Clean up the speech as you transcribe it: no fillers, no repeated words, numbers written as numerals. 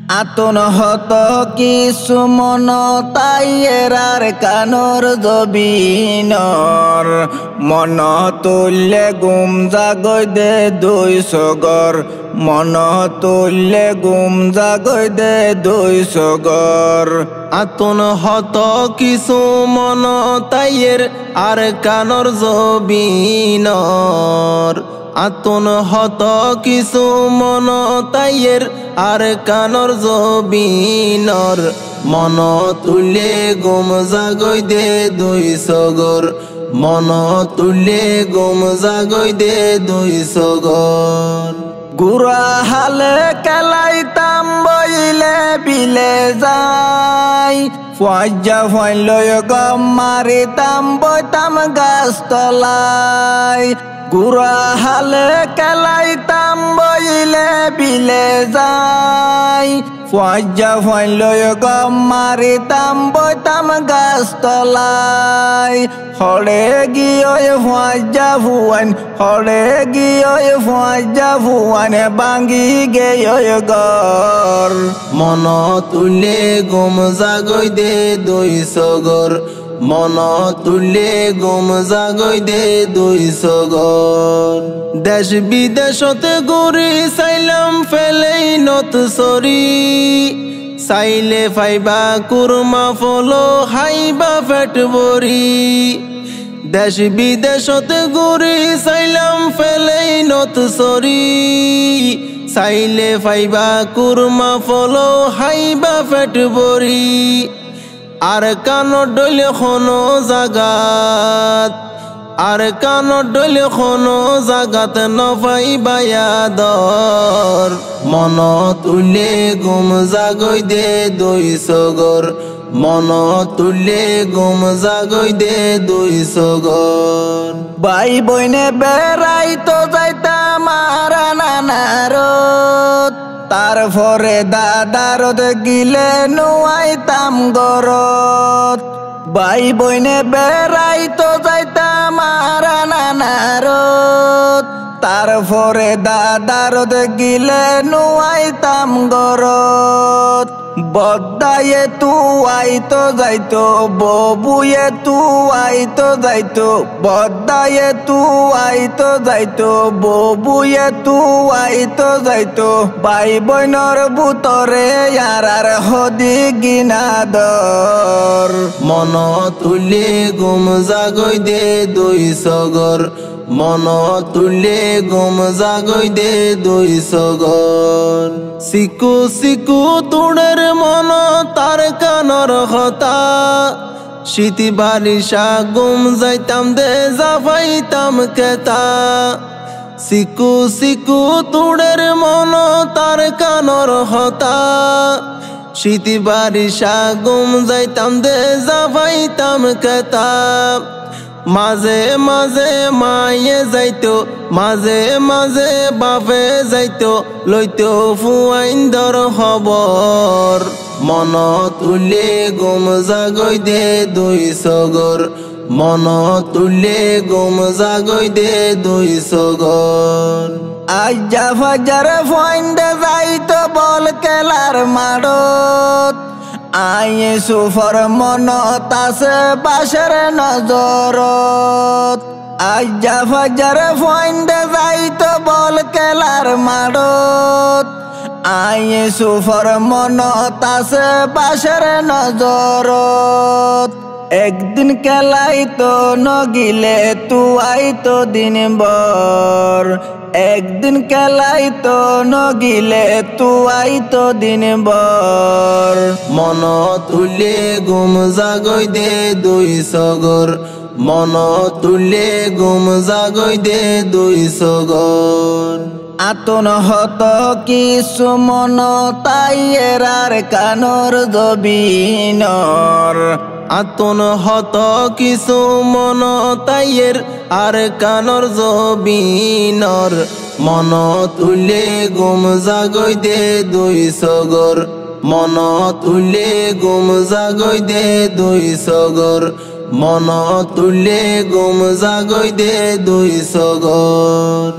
আতন হত কিছু মন তাই এরার কানর জবিনর মন তুললে গুম জাগই দে দুই সগর মন তুললে গুম জাগই দে দুই সগর আতন হত কিছু মন তাইয়ের আর কানর জবিনর আতন হত কিছু মন তাইয়ের আর কানর জবিনর মন তুলে গুম জাগই দে দুই সগর মন তুলে গুম জাগই দে দুই সগর গুড়া হালে কেলাইতাম বইলে বিলে যাই ফজা ফইলয় গম মারিতাম বইতাম গাছ তলাই গুড়া হালে কেলাইতাম বইলে বিলে যাই ফজা ফইলয় গম মারিতাম বইতাম গাছ তলাই হরে গিয়ে ফজা ভুয়ান হরে গিয়ে ফজা ভুয়ান বাঙ্গি গেয় গর মন তুলে গুম জাগই দে দুই সগর মন তুলে গুম জাগই দে দুই সগর দেশ বিদেশতে ঘুরি চাইলাম ফেলেই নত সরি চাইলে ফাইবা কুরমা ফলো হাইবা পেট ভরি দেশ বিদেশতে ঘুরি চাইলাম ফেলেই নত সরি চাইলে ফাইবা কুরমা ফলো হাইবা পেট ভরি আর কানর ডইলে কোনো জাগাত আর কানর ডইলে কোনো জাগাত নপাইবা ইয়াদর মন তুলে গুম জাগই দে দুই সগর মন তুলে গুম জাগই দে দুই সগর ভাই বইনে বেড়াইতো যাইতাম আর নানারত তারপরে দাদারত গিলে নুয়াইতাম গরত ভাই বইনে বেড়াইতো যাইতাম আর নানারত তারপরে দাদারত গিলে নুয়াইতাম গরত বদ্দায়ে তু আইতো যাইতো ববুয়ে তু আইতো যাইতো বদ্দায়ে তু আইতো যাইতো ববুয়ে তু আইতো যাইতো ভাই বইনর বুতরে আর হদি গিনাদর মন তুলে গুম জাগই দে দুই সগর মন তুলে গুম জাগই দে দুই সগর সিকু সিকু তুড়ের মন তার কানর হতা শীতি বারিশা গুম যাইতাম দে জাফাইতাম কেতা সিকু সিকু তুড়ের মন তার কানর হতা শীতি বারিশা গুম যাইতাম দে জাফাইতাম কেতা মাঝে মাঝে মায়ে যাইতো মাঝে মাঝে বাপে যাইতো লইতো ফুয়াইন্দর খবর মন তুলে গুম জাগই দে দুই সগর মন তুলে গুম জাগই দে দুই সগর আজ্জা ফাজার ফাইন্দে যাইতো বল কেলার মারত আয়ে সুফর মনত আছে বাসের নজরত আজ্জা ফাজার ফাইন্দে যাইতো বল কেলার মারত আয়ে সুফর মনত আছে বাসের নজরত একদিন কেলাইতো নগিলে তু আইতো দিন বর একদিন কেলাইতো নগিলে তু আইতো দিন বর মন তুলে গুম জাগই দে দুই সগর মন তুলে গুম জাগই দে দুই সগর আতন হত কিছু মন তাই এরার কানর জবিনর আতন হত কিছু মন তাইয়ের আর কানর জবিনর মন তুলে গুম জাগই দে দুই সগর মন তুলে গুম জাগই দে দুই সগর মন তুলে গুম জাগই দে দুই সগর।